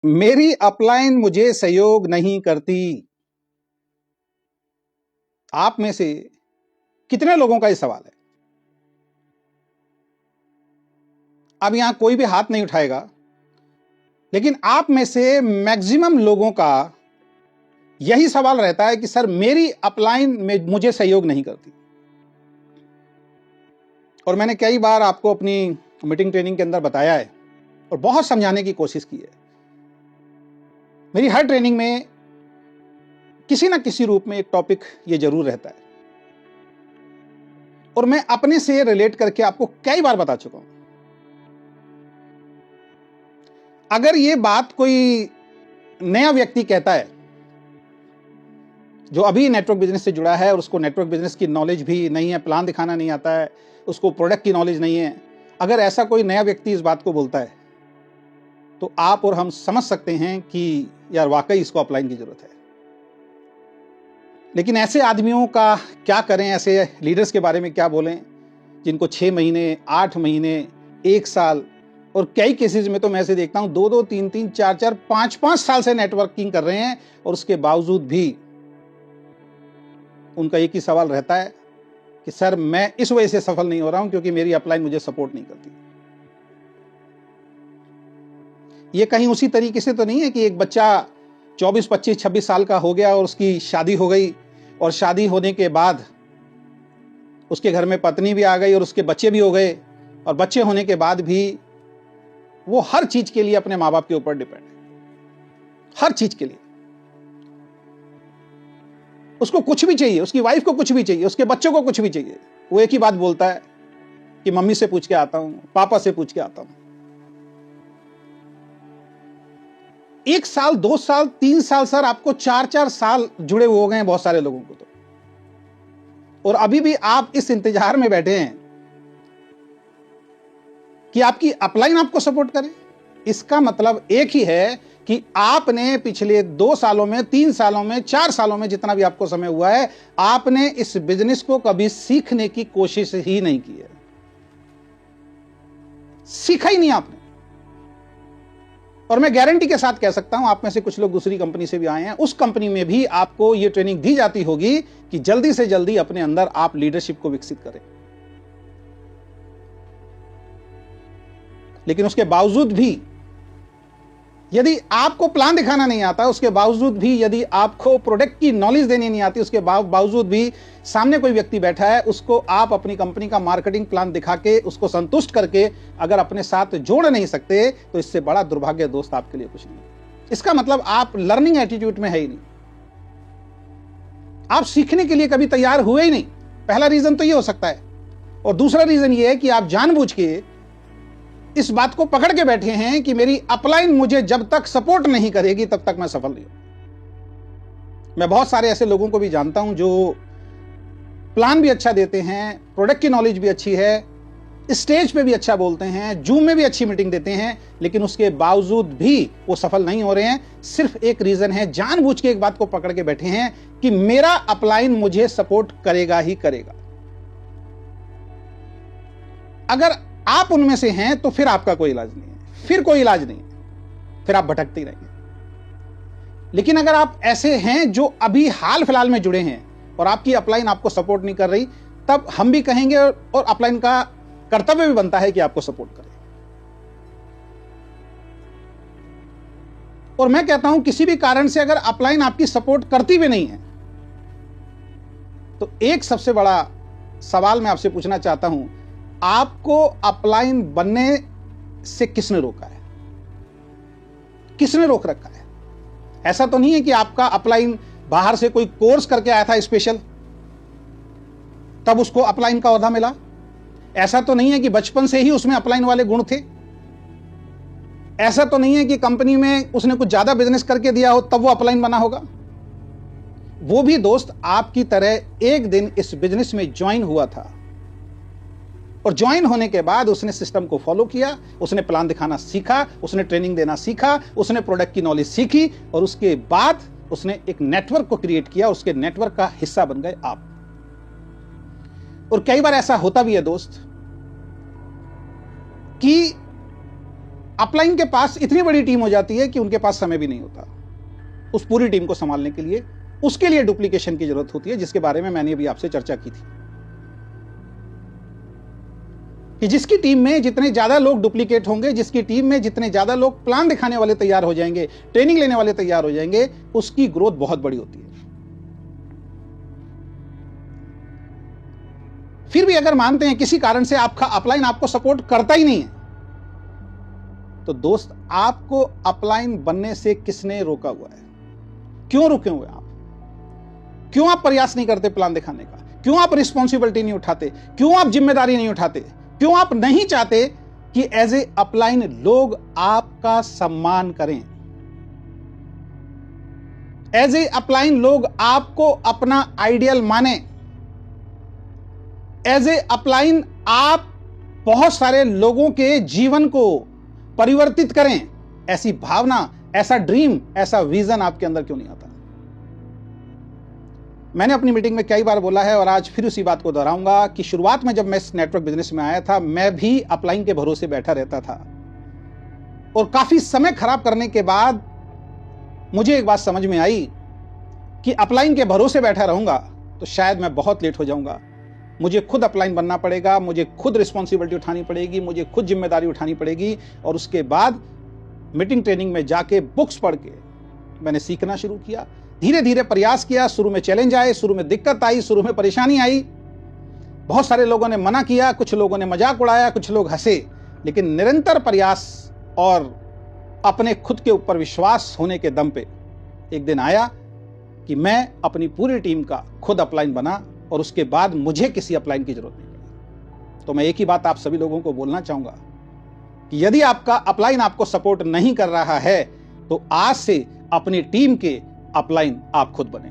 मेरी अपलाइन मुझे सहयोग नहीं करती। आप में से कितने लोगों का ये सवाल है? अब यहां कोई भी हाथ नहीं उठाएगा, लेकिन आप में से मैक्सिमम लोगों का यही सवाल रहता है कि सर मेरी अपलाइन में मुझे सहयोग नहीं करती। और मैंने कई बार आपको अपनी मीटिंग ट्रेनिंग के अंदर बताया है और बहुत समझाने की कोशिश की है। मेरी हर ट्रेनिंग में किसी ना किसी रूप में एक टॉपिक ये जरूर रहता है और मैं अपने से रिलेट करके आपको कई बार बता चुका हूं। अगर ये बात कोई नया व्यक्ति कहता है जो अभी नेटवर्क बिजनेस से जुड़ा है और उसको नेटवर्क बिजनेस की नॉलेज भी नहीं है, प्लान दिखाना नहीं आता है, उसको प्रोडक्ट की नॉलेज नहीं है, अगर ऐसा कोई नया व्यक्ति इस बात को बोलता है तो आप और हम समझ सकते हैं कि यार वाकई इसको अपलाइन की जरूरत है। लेकिन ऐसे आदमियों का क्या करें, ऐसे लीडर्स के बारे में क्या बोलें जिनको 6 महीने, 8 महीने, 1 साल और कई केसेस में तो मैं ऐसे देखता हूं 2-2, 3-3, 4-4, 5-5 साल से नेटवर्किंग कर रहे हैं और उसके बावजूद भी उनका एक ही सवाल रहता है कि सर मैं इस वजह से सफल नहीं हो रहा हूं क्योंकि मेरी अपलाइन मुझे सपोर्ट नहीं करती। ये कहीं उसी तरीके से तो नहीं है कि एक बच्चा 24, 25, 26 साल का हो गया और उसकी शादी हो गई और शादी होने के बाद उसके घर में पत्नी भी आ गई और उसके बच्चे भी हो गए और बच्चे होने के बाद भी वो हर चीज के लिए अपने माँ बाप के ऊपर डिपेंड है। हर चीज के लिए उसको कुछ भी चाहिए, उसकी वाइफ को कुछ भी चाहिए, उसके बच्चों को कुछ भी चाहिए, वो एक ही बात बोलता है कि मम्मी से पूछ के आता हूं, पापा से पूछ के आता हूं। 1 साल, 2 साल, 3 साल, सर आपको 4-4 साल जुड़े हुए हो गए हैं बहुत सारे लोगों को तो, और अभी भी आप इस इंतजार में बैठे हैं कि आपकी अपलाइन आपको सपोर्ट करे। इसका मतलब एक ही है कि आपने पिछले 2 सालों में, 3 सालों में, 4 सालों में, जितना भी आपको समय हुआ है, आपने इस बिजनेस को कभी सीखने की कोशिश ही नहीं की है। सीखा ही नहीं आपने। और मैं गारंटी के साथ कह सकता हूं, आप में से कुछ लोग दूसरी कंपनी से भी आए हैं, उस कंपनी में भी आपको यह ट्रेनिंग दी जाती होगी कि जल्दी से जल्दी अपने अंदर आप लीडरशिप को विकसित करें। लेकिन उसके बावजूद भी यदि आपको प्लान दिखाना नहीं आता, उसके बावजूद भी यदि आपको प्रोडक्ट की नॉलेज देनी नहीं आती, उसके बावजूद भी सामने कोई व्यक्ति बैठा है, उसको आप अपनी कंपनी का मार्केटिंग प्लान दिखा के उसको संतुष्ट करके अगर अपने साथ जोड़ नहीं सकते तो इससे बड़ा दुर्भाग्य दोस्त आपके लिए कुछ नहीं। इसका मतलब आप लर्निंग एटीट्यूड में है ही नहीं, आप सीखने के लिए कभी तैयार हुए ही नहीं। पहला रीजन तो ये हो सकता है। और दूसरा रीजन ये है कि आप जानबूझ के इस बात को पकड़ के बैठे हैं कि मेरी अपलाइन मुझे जब तक सपोर्ट नहीं करेगी तब तक मैं सफल नहीं हूं। मैं बहुत सारे ऐसे लोगों को भी जानता हूं जो प्लान भी अच्छा देते हैं, प्रोडक्ट की नॉलेज भी अच्छी है, स्टेज पे भी अच्छा बोलते हैं, जूम में भी अच्छी मीटिंग देते हैं, लेकिन उसके बावजूद भी वो सफल नहीं हो रहे हैं। सिर्फ एक रीजन है, जानबूझ के एक बात को पकड़ के बैठे हैं कि मेरा अपलाइन मुझे सपोर्ट करेगा ही करेगा। अगर आप उनमें से हैं तो फिर आपका कोई इलाज नहीं है, फिर कोई इलाज नहीं है, फिर आप भटकते ही रहेंगे। लेकिन अगर आप ऐसे हैं जो अभी हाल फिलहाल में जुड़े हैं और आपकी अपलाइन आपको सपोर्ट नहीं कर रही, तब हम भी कहेंगे और अपलाइन का कर्तव्य भी बनता है कि आपको सपोर्ट करे। और मैं कहता हूं किसी भी कारण से अगर अपलाइन आपकी सपोर्ट करती भी नहीं है तो एक सबसे बड़ा सवाल मैं आपसे पूछना चाहता हूं, आपको अपलाइन बनने से किसने रोका है? किसने रोक रखा है? ऐसा तो नहीं है कि आपका अपलाइन बाहर से कोई कोर्स करके आया था स्पेशल, तब उसको अपलाइन का ओहदा मिला। ऐसा तो नहीं है कि बचपन से ही उसमें अपलाइन वाले गुण थे। ऐसा तो नहीं है कि कंपनी में उसने कुछ ज्यादा बिजनेस करके दिया हो तब वो अपलाइन बना होगा। वो भी दोस्त आपकी तरह एक दिन इस बिजनेस में ज्वाइन हुआ था और ज्वाइन होने के बाद उसने सिस्टम को फॉलो किया, उसने प्लान दिखाना सीखा, उसने ट्रेनिंग देना सीखा, उसने प्रोडक्ट की नॉलेज सीखी और उसके बाद उसने एक नेटवर्क को क्रिएट किया। उसके नेटवर्क का हिस्सा बन गए आप। और कई बार ऐसा होता भी है दोस्त कि अपलाइन के पास इतनी बड़ी टीम हो जाती है कि उनके पास समय भी नहीं होता उस पूरी टीम को संभालने के लिए। उसके लिए डुप्लीकेशन की जरूरत होती है, जिसके बारे में मैंने अभी आपसे चर्चा की थी कि जिसकी टीम में जितने ज्यादा लोग डुप्लीकेट होंगे, जिसकी टीम में जितने ज्यादा लोग प्लान दिखाने वाले तैयार हो जाएंगे, ट्रेनिंग लेने वाले तैयार हो जाएंगे, उसकी ग्रोथ बहुत बड़ी होती है। फिर भी अगर मानते हैं किसी कारण से आपका अपलाइन आपको सपोर्ट करता ही नहीं है, तो दोस्त आपको अपलाइन बनने से किसने रोका हुआ है? क्यों रुके हुए आप? क्यों आप प्रयास नहीं करते प्लान दिखाने का? क्यों आप रिस्पॉन्सिबिलिटी नहीं उठाते? क्यों आप जिम्मेदारी नहीं उठाते? क्यों आप नहीं चाहते कि एज ए अपलाइन लोग आपका सम्मान करें? एज ए अपलाइन लोग आपको अपना आइडियल माने। एज ए अपलाइन आप बहुत सारे लोगों के जीवन को परिवर्तित करें, ऐसी भावना, ऐसा ड्रीम, ऐसा विजन आपके अंदर क्यों नहीं आता? मैंने अपनी मीटिंग में कई बार बोला है और आज फिर उसी बात को दोहराऊंगा कि शुरुआत में जब मैं इस नेटवर्क बिजनेस में आया था, मैं भी अपलाइन के भरोसे बैठा रहता था और काफी समय खराब करने के बाद मुझे एक बात समझ में आई कि अपलाइन के भरोसे बैठा रहूंगा तो शायद मैं बहुत लेट हो जाऊंगा। मुझे खुद अपलाइन बनना पड़ेगा, मुझे खुद रिस्पॉन्सिबिलिटी उठानी पड़ेगी, मुझे खुद जिम्मेदारी उठानी पड़ेगी और उसके बाद मीटिंग ट्रेनिंग में जाके बुक्स पढ़ के मैंने सीखना शुरू किया। धीरे धीरे प्रयास किया। शुरू में चैलेंज आए, शुरू में दिक्कत आई, शुरू में परेशानी आई, बहुत सारे लोगों ने मना किया, कुछ लोगों ने मजाक उड़ाया, कुछ लोग हंसे, लेकिन निरंतर प्रयास और अपने खुद के ऊपर विश्वास होने के दम पे एक दिन आया कि मैं अपनी पूरी टीम का खुद अपलाइन बना और उसके बाद मुझे किसी अपलाइन की जरूरत नहीं पड़ी। तो मैं एक ही बात आप सभी लोगों को बोलना चाहूंगा कि यदि आपका अपलाइन आपको सपोर्ट नहीं कर रहा है तो आज से अपनी टीम के अपलाइन आप खुद बने।